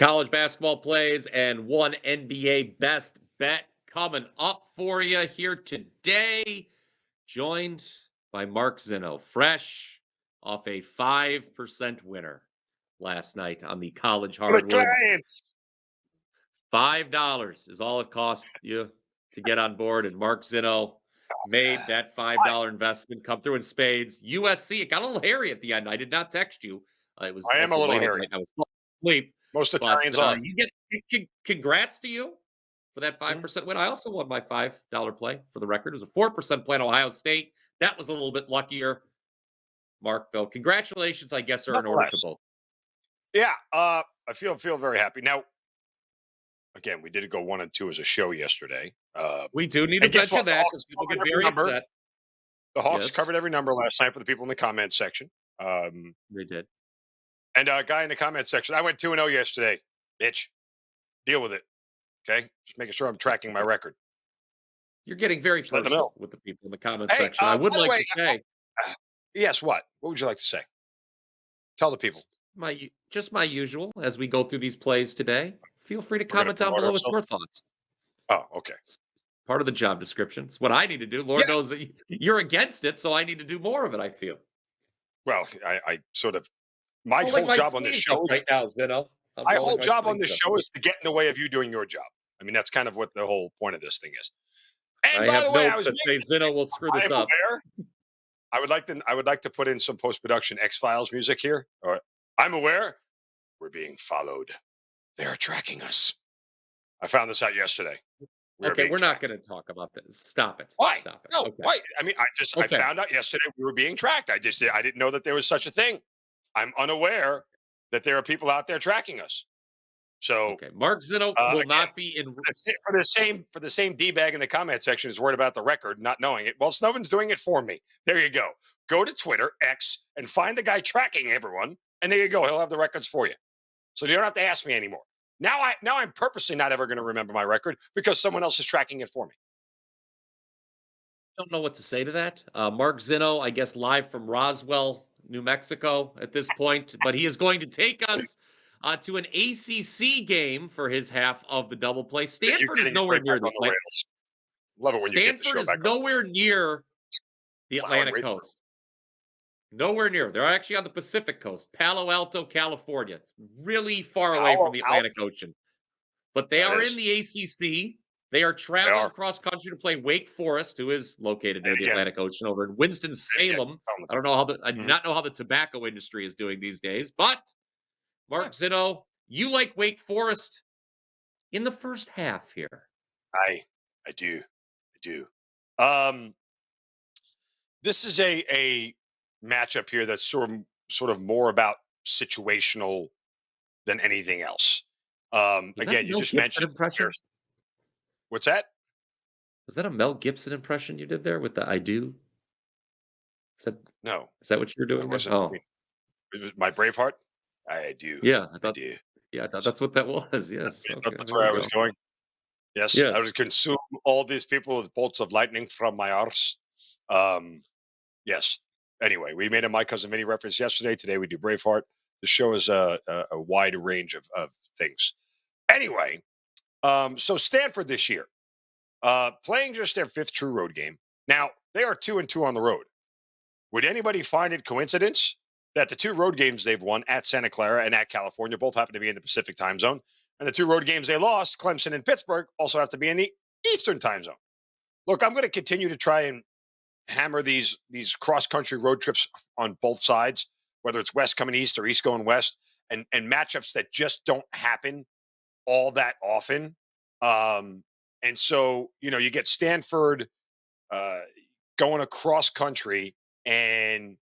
College basketball plays and one NBA best bet coming up for you here today. Joined by Mark Zinno, fresh off a 5% winner last night on the college For the hardwood. clients. $5 is all it cost you to get on board, and Mark Zinno made that $5 investment come through in spades. USC, it got a little hairy at the end. I did not text you. It was I am a also little late at hairy. night. I was asleep. Most But Italians are. you get congrats to you for that Hmm? 5% win. I also won my $5 play for the record. It was a 4% play on Ohio State. That was a little bit luckier. Mark, though, congratulations, I guess, are in order to Nonetheless. both. Yeah, I feel very happy. Now, again, we did go 1 and 2 as a show yesterday. We do need to And guess mention what? The that because Hawks people covered get every very number. upset. The Hawks Yes, covered every number last night for the people in the comment section. they did. And a guy in the comment section, I went 2-0 yesterday. Bitch, deal with it. Okay, just making sure I'm tracking my record. You're getting very Just letting them know. personal with the people in the comment Hey, section. I would by the like way, to say, yes. What would you like to say? Tell the people. just my usual as we go through these plays today. Feel free to We're going to comment down promote below with your ourselves. thoughts. Oh, okay. It's part of the job description. It's what I need to do. Lord Yeah. knows that you're against it, so I need to do more of it, I feel. Well, I sort of my Rolling whole my job on this sleeves up show is right now, Zinno. I'm my rolling whole my job on this sleeves up. show is to get in the way of you doing your job. I mean, that's kind of what the whole point of this thing is. And I by the have way, I notes was that say Zinno will screw I this am up. aware. I would like to put in some post production X Files music here. All right. I'm aware we're being followed. They are tracking us. I found this out yesterday. We are Okay, being we're not tracked. going to talk about this. Stop it. Why? Stop it. No, Okay. why? I mean, I Okay. found out yesterday we were being tracked. I didn't know that there was such a thing. I'm unaware that there are people out there tracking us. So Okay. Mark Zinno will again, not be in. for the same d bag in the comment section is worried about the record, not knowing it. Well, Snowden's doing it for me. There you go. Go to Twitter X and find the guy tracking everyone, and there you go. He'll have the records for you, so you don't have to ask me anymore. Now I'm purposely not ever going to remember my record because someone else is tracking it for me. Don't know what to say to that. Mark Zinno, I guess, live from Roswell, New Mexico at this point, but he is going to take us to an ACC game for his half of the double play. You're Stanford is getting it nowhere right near back the on the rails. Love it when you get the Stanford show is back on. nowhere near the Plowing Atlantic right through. coast. Nowhere near. They're actually on the Pacific coast, Palo Alto, California. It's really far away from Palo the Atlantic Alto. Ocean. But they That are in is. the ACC. They are They traveling are. across country to play Wake Forest, who is located near And the again, Atlantic Ocean over in Winston again, Salem. tell them I don't know how the I do Mhm. not know how the tobacco industry is doing these days, but Yeah, Mark Zinno, you like Wake Forest in the first half here. I I do. I do. Um, this is a matchup here that's sort of more about situational than anything else. Was that a Again, you Mel just Gibson mentioned impression? there's what's that? Was that a Mel Gibson impression you did there with the I do? Is that No, is that what you were it doing there? wasn't. I mean, Oh, it was my Braveheart. I do. yeah, I I thought do. yeah, I thought Yes. that's what that was. Yes. You thought Okay, that's there where we I was go. going. Yes, I Yes. would consume all these people with bolts of lightning from my arse. Um, yes. Anyway, we made a My Cousin Vinny reference yesterday. Today we do Braveheart. The show is a wide range of things. Anyway, so Stanford this year, playing just their fifth true road game. Now, they are 2-2 on the road. Would anybody find it coincidence that the two road games they've won at Santa Clara and at California both happen to be in the Pacific time zone? And the two road games they lost, Clemson and Pittsburgh, also have to be in the Eastern time zone. Look, I'm going to continue to try and hammer these cross country road trips on both sides, whether it's West coming East or East going West, and matchups that just don't happen all that often. And so, you get Stanford uh, going across country and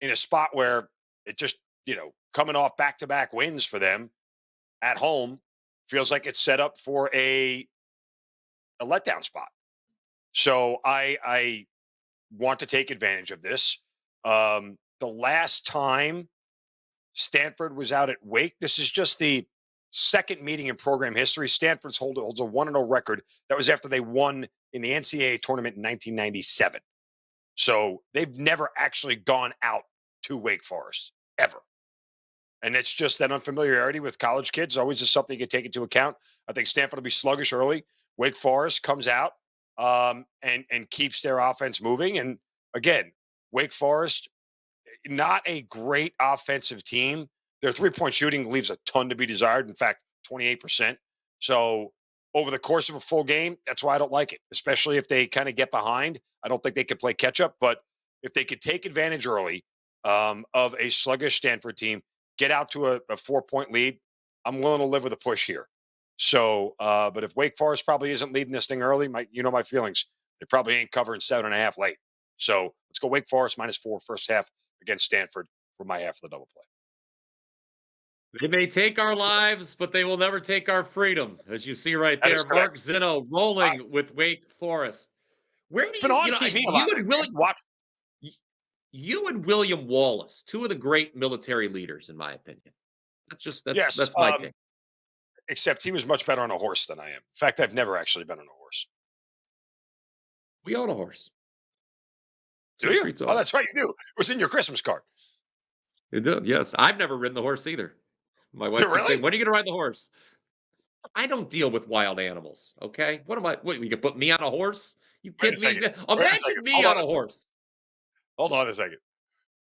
in a spot where it just, coming off back to back wins for them at home feels like it's set up for a letdown spot. So I want to take advantage of this. The last time Stanford was out at Wake, this is just the second meeting in program history. Stanford's holds a 1-0 record. That was after they won in the NCAA tournament in 1997. So they've never actually gone out to Wake Forest ever. And it's just that unfamiliarity with college kids always is something you can take into account. I think Stanford will be sluggish early. Wake Forest comes out and keeps their offense moving. And again, Wake Forest, not a great offensive team. Their 3-point shooting leaves a ton to be desired. In fact, 28%. So over the course of a full game, that's why I don't like it, especially if they kind of get behind. I don't think they could play catch up, but if they could take advantage early of a sluggish Stanford team, get out to a 4-point lead, I'm willing to live with a push here. So, but if Wake Forest probably isn't leading this thing early, my feelings. They probably ain't covering 7.5 late. So let's go Wake Forest -4 first half against Stanford for my half of the double play. They may take our lives, but they will never take our freedom, as you see right That is there. Mark correct. Zinno rolling with Wake Forest. Where do It's been on you TV a lot. you and Willie Watch. you and William Wallace, two of the great military leaders, in my opinion. Yes, That's my take. except he was much better on a horse than I am. In fact, I've never actually been on a horse. We own a horse. Do Two you? streets Oh, over. that's right. You do. It was in your Christmas card. It did, yes. I've never ridden the horse either. My wife keeps saying, Really? "When are you going to ride the horse?" I don't deal with wild animals. Okay, what am I? What, you can put me on a horse? You Wait a kidding me? second. Wait a Imagine second. me Hold on on a a second. horse. Hold on a second.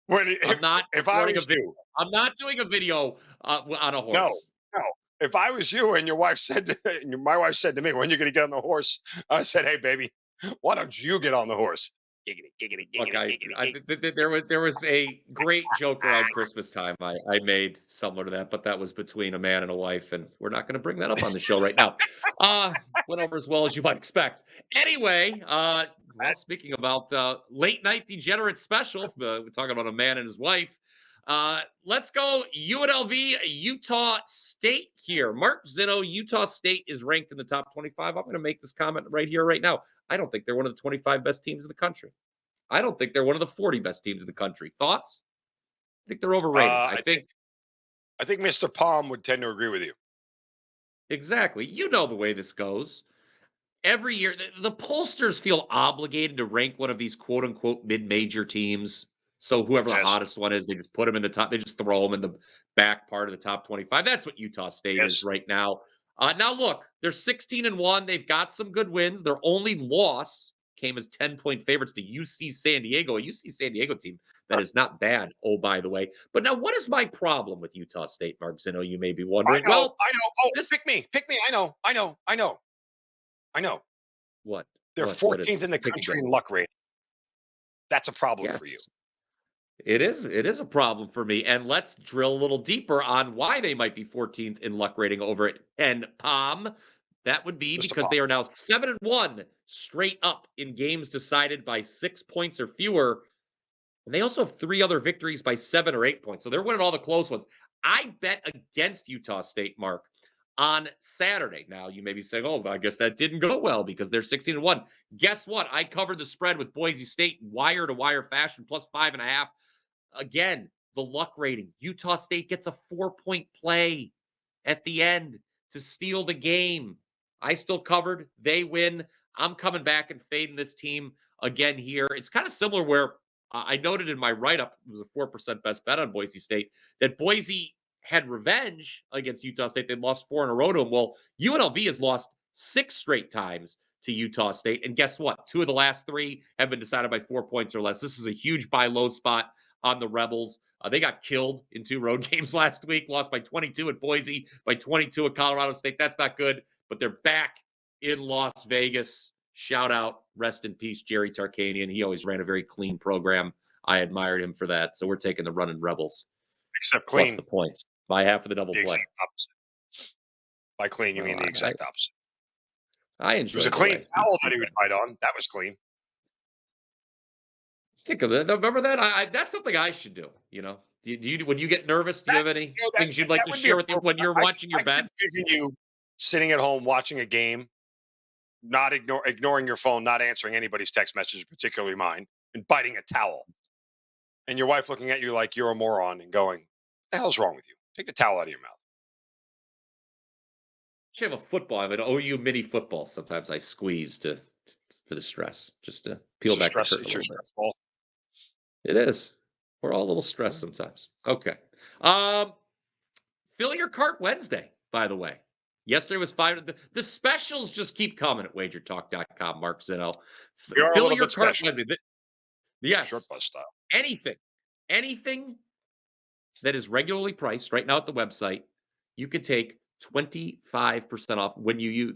When I'm not if I recording a was video. you, I'm not doing a video on a no, horse. no. If I was you and your wife said, my wife said to me, "When are you going to get on the horse?" I said, "Hey, baby, why don't you get on the horse?" Giggity, giggity, Look, giggity, giggity, giggity. there was a great joke around Christmas time I made similar to that, but that was between a man and a wife, and we're not going to bring that up on the show right now. Went over as well as you might expect. Anyway, well, speaking about late night degenerate special, we're talking about a man and his wife. Let's go UNLV, Utah State here. Mark Zinno, Utah State is ranked in the top 25. I'm going to make this comment right here, right now. I don't think they're one of the 25 best teams in the country. I don't think they're one of the 40 best teams in the country. Thoughts? I think they're overrated. I I think think I think Mr. Palm would tend to agree with you. exactly. You know the way this goes. Every year, the pollsters feel obligated to rank one of these quote unquote mid major teams. So whoever the Yes, hottest one is, they just put them in the top. They just throw them in the back part of the top 25. That's what Utah State is yes. right now. Now look, they're 16-1. They've got some good wins. Their only loss came as 10-point favorites to UC San Diego, a UC San Diego team that is not bad. Oh, by the way. But now, what is my problem with Utah State, Mark Zinno? You may be I wondering. know, Well, I know. Oh, this pick me, pick me. I know. what They're what is 14th it? in the Pick country again. in luck rating. That's a problem Yes. for you. It is. It is a problem for me. And let's drill a little deeper on why they might be 14th in luck rating over at Ken Palm. That would be Mr. because Palm. they are now 7-1 straight up in games decided by 6 points or fewer. And they also have 3 other victories by 7 or 8 points. So they're winning all the close ones. I bet against Utah State, Mark, on Saturday. Now you may be saying, "Oh, I guess that didn't go well because they're 16-1." Guess what? I covered the spread with Boise State wire to wire fashion plus 5.5. Again, the luck rating. Utah State gets a 4-point play at the end to steal the game. I still covered. They win. I'm coming back and fading this team again here. It's kind of similar where I noted in my write up, it was a 4% best bet on Boise State, that Boise had revenge against Utah State. They lost 4 in a row to them. Well, UNLV has lost 6 straight times to Utah State. And guess what? 2 of the last 3 have been decided by 4 points or less. This is a huge buy low spot on the Rebels. They got killed in 2 road games last week, lost by 22 at Boise, by 22 at Colorado State. That's not good, but they're back in Las Vegas. Shout out, rest in peace, Jerry Tarkanian. He always ran a very clean program. I admired him for that. So we're taking the running Rebels Except plus the clean, points by half of the double the play. exact opposite. By clean, you Well, mean the exact opposite. I It was a enjoyed the clean way towel that he would bite on. That was clean. Think of that. Remember that? That's something I should do. Do you when you get nervous? Do you That, have any that, things you'd like that to would be share with you appropriate. when you're watching your I could bet? envision you sitting at home watching a game, not ignoring your phone, not answering anybody's text message, particularly mine, and biting a towel. And your wife looking at you like you're a moron and going, "What the hell's wrong with you? Take the towel out of your mouth." Actually have a football. I have an OU mini football. Sometimes I squeeze for the stress, just to peel back the curtain a It's your little bit. stress ball. It is. We're all a little stressed sometimes. Okay. Um, Fill your cart Wednesday, by the way. Yesterday was 5. The specials just keep coming at wagertalk.com, Mark Zinno. We are a Fill little your bit cart special, Wednesday. short Yes, bus style. anything that is regularly priced right now at the website, you can take 25% off when you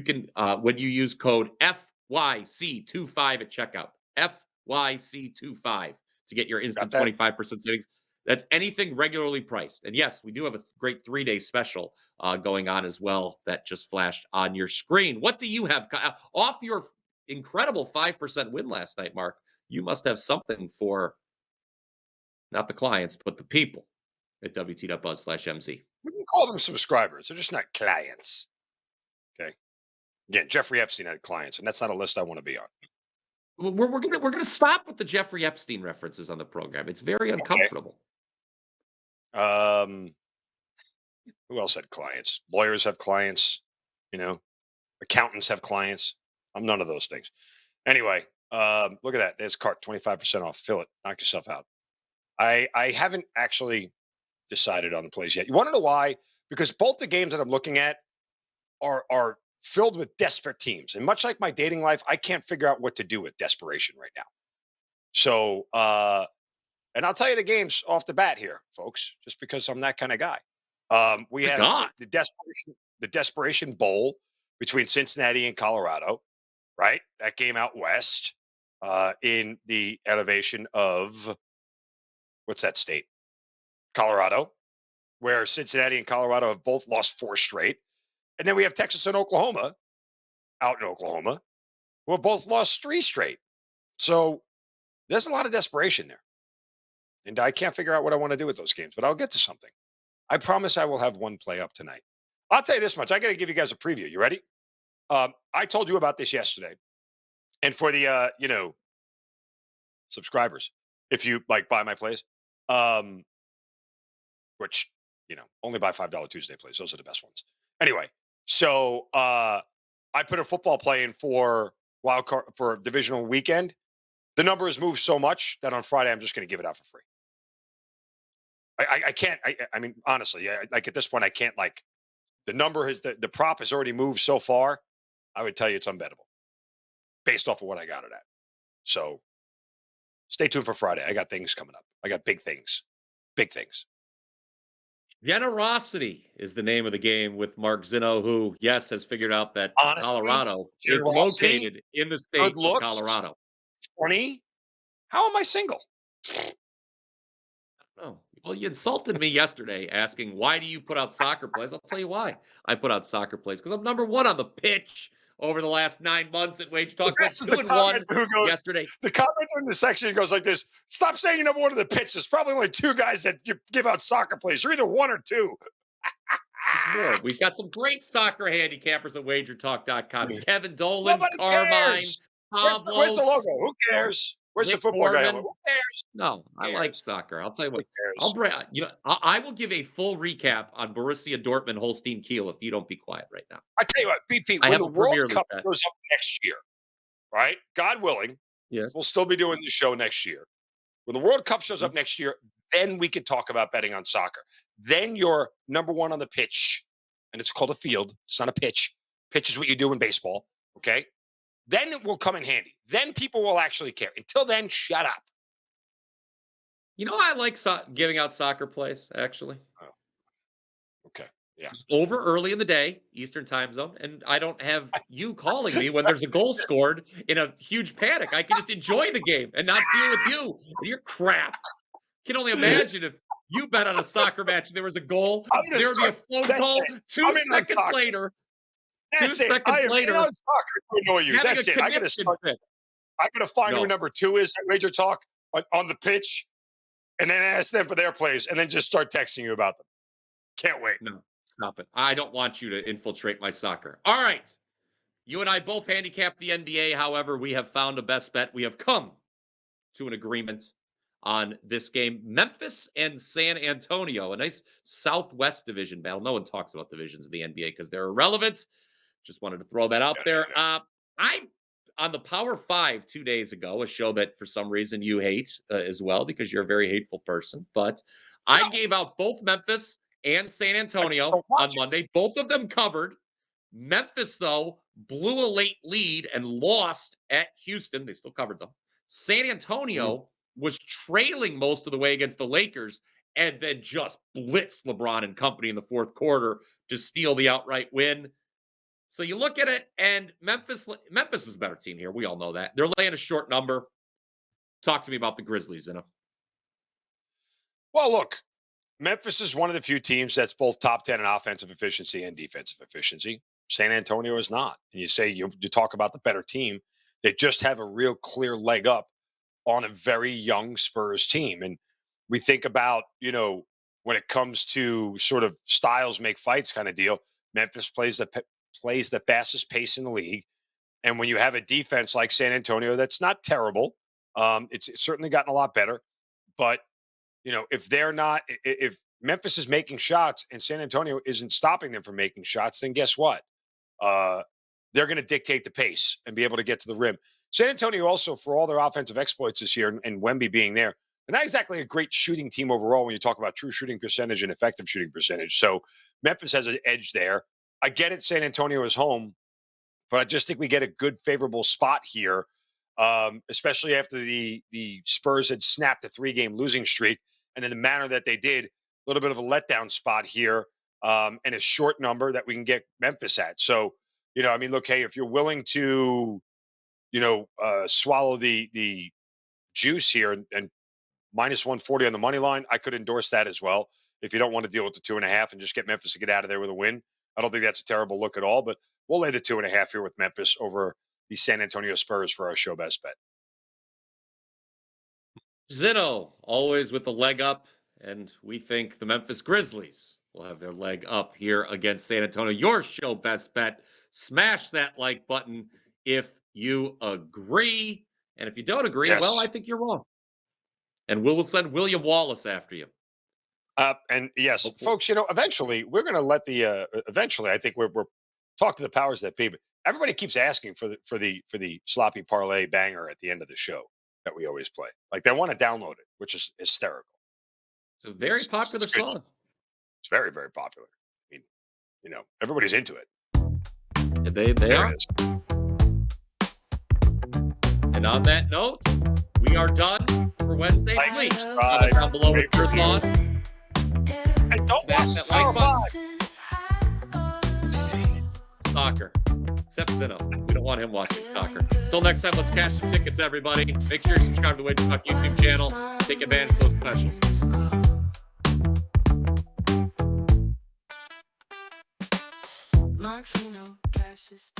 can when you use code FYC25 at checkout. FYC25 to get your Got instant that? 25% savings. That's anything regularly priced. And yes, we do have a great 3-day special going on as well that just flashed on your screen. What do you have off your incredible 5% win last night, Mark? You must have something for not the clients, but the people at WT.buzz/MZ. We can call them subscribers. They're just not clients. Okay. Again, Jeffrey Epstein had clients, and that's not a list I want to be on. We're gonna stop with the Jeffrey Epstein references on the program. It's very Okay. uncomfortable. Who else had clients? Lawyers have clients, you know, accountants have clients. I'm none of those things. Anyway, look at that. There's cart 25% off. Fill it. Knock yourself out. I haven't actually decided on the plays yet. You want to know why? Because both the games that I'm looking at are filled with desperate teams. And much like my dating life, I can't figure out what to do with desperation right now. So and I'll tell you the games off the bat here, folks, just because I'm that kind of guy. We My have God. the desperation bowl between Cincinnati and Colorado, right? That game out west, in the elevation of what's that state? Colorado, where Cincinnati and Colorado have both lost 4 straight. And then we have Texas and Oklahoma out in Oklahoma, who have both lost 3 straight. So there's a lot of desperation there. And I can't figure out what I want to do with those games, but I'll get to something. I promise I will have one play up tonight. I'll tell you this much. I got to give you guys a preview. You ready? I told you about this yesterday. And for the, subscribers, if you like buy my plays, which, only buy $5 Tuesday plays. Those are the best ones. Anyway, so I put a football play in for wild card for divisional weekend. The number has moved so much that on Friday, I'm just going to give it out for free. I can't. I mean, honestly, like at this point, I can't. Like the number has the prop has already moved so far. I would tell you it's unbettable based off of what I got it at. So stay tuned for Friday. I got things coming up. I got big things. Big things. Generosity is the name of the game with Mark Zinno, who, yes, has figured out that Honesty, Colorado is generosity, located in the good state of looks, Colorado. 20. How am I single? Oh, well, you insulted me yesterday asking, why do you put out soccer plays? I'll tell you why I put out soccer plays because I'm number 1 on the pitch over the last 9 months at Wage Talk. Went This is 2 the and 1 commenter who goes, yesterday. the commenter in the section goes like this: stop saying you're number 1 on the pitch. There's probably only 2 guys that you give out soccer plays. You're either 1 or 2. More. We've got some great soccer handicappers at WagerTalk.com. Kevin Dolan, Nobody Carmine, cares. Where's the logo? Who cares? Where's the Nick football guy? Foreman. Who cares? No, I Who like cares? soccer. I'll tell you Who what. cares? I will give a full recap on Borussia Dortmund, Holstein Kiel if you don't be quiet right now. I tell you what, BP, I when have the a World Premier League Cup bet. shows up next year, right? God willing, Yes. we'll still be doing the show next year. When the World Cup shows Mm-hmm. up next year, then we can talk about betting on soccer. Then you're number 1 on the pitch, and it's called a field. It's not a pitch. Pitch is what you do in baseball, okay? Then it will come in handy. Then people will actually care. Until then, shut up. You know, I like giving out soccer plays, actually. Oh. Okay. Yeah. Over early in the day, Eastern time zone, and I don't have you calling me when there's a goal scored in a huge panic. I can just enjoy the game and not deal with you and your crap. Can only imagine if you bet on a soccer match and there was a goal, there would be a phone call 2 seconds later. That's 2 it. seconds I am later, on soccer to annoy you. having That's a it. I gotta connection start. fit. I gotta find No. who number 2 is at Wager Talk on the pitch, and then ask them for their plays, and then just start texting you about them. Can't wait. No, stop it. I don't want you to infiltrate my soccer. All right. You and I both handicapped the NBA. However, we have found a best bet. We have come to an agreement on this game. Memphis and San Antonio, a nice Southwest division battle. No one talks about divisions in the NBA because they're irrelevant. Just wanted to throw that out there. I on the Power 5 2 days ago, a show that for some reason you hate as well because you're a very hateful person. But I gave out both Memphis and San I just Antonio don't on watch it. Monday. Both of them covered. Memphis, though, blew a late lead and lost at Houston. They still covered them. San Antonio was trailing most of the way against the Lakers and then just blitzed LeBron and company in the fourth quarter to steal the outright win. So you look at it, and Memphis is a better team here. We all know that. They're laying a short number. Talk to me about the Grizzlies, Zinno. Well, look, Memphis is one of the few teams that's both top 10 in offensive efficiency and defensive efficiency. San Antonio is not. And you say you talk about the better team. They just have a real clear leg up on a very young Spurs team. And we think about, when it comes to sort of styles make fights kind of deal, Memphis plays the fastest pace in the league. And when you have a defense like San Antonio, that's not terrible. It's certainly gotten a lot better. But if they're not, if Memphis is making shots and San Antonio isn't stopping them from making shots, then guess what? They're going to dictate the pace and be able to get to the rim. San Antonio also, for all their offensive exploits this year, and Wemby being there, they're not exactly a great shooting team overall when you talk about true shooting percentage and effective shooting percentage. So Memphis has an edge there. I get it, San Antonio is home, but I just think we get a good, favorable spot here, especially after the Spurs had snapped a 3-game losing streak. And in the manner that they did, a little bit of a letdown spot here, and a short number that we can get Memphis at. So, look, hey, if you're willing to, swallow the juice here and minus 140 on the money line, I could endorse that as well. If you don't want to deal with the 2.5 and just get Memphis to get out of there with a win, I don't think that's a terrible look at all. But we'll lay the 2.5 here with Memphis over the San Antonio Spurs for our show best bet. Zinno, always with the leg up, and we think the Memphis Grizzlies will have their leg up here against San Antonio. Your show best bet. Smash that like button if you agree. And if you don't agree, well, I think you're wrong. And we'll send William Wallace after you. And yes, folks, eventually we're going to let eventually, I think we're talk to the powers that be. But everybody keeps asking for the sloppy parlay banger at the end of the show that we always play. Like they want to download it, which is hysterical. It's a very popular song. It's very, very popular. I mean, everybody's into it. They are. And on that note, we are done for Wednesday. Please comment down below with your thoughts. And don't watch that like button. Soccer. Except Zinno. We don't want him watching soccer. Until next time, let's cash some tickets, everybody. Make sure you subscribe to the WagerTalk YouTube channel. Take advantage of those specials. Zinno, cash is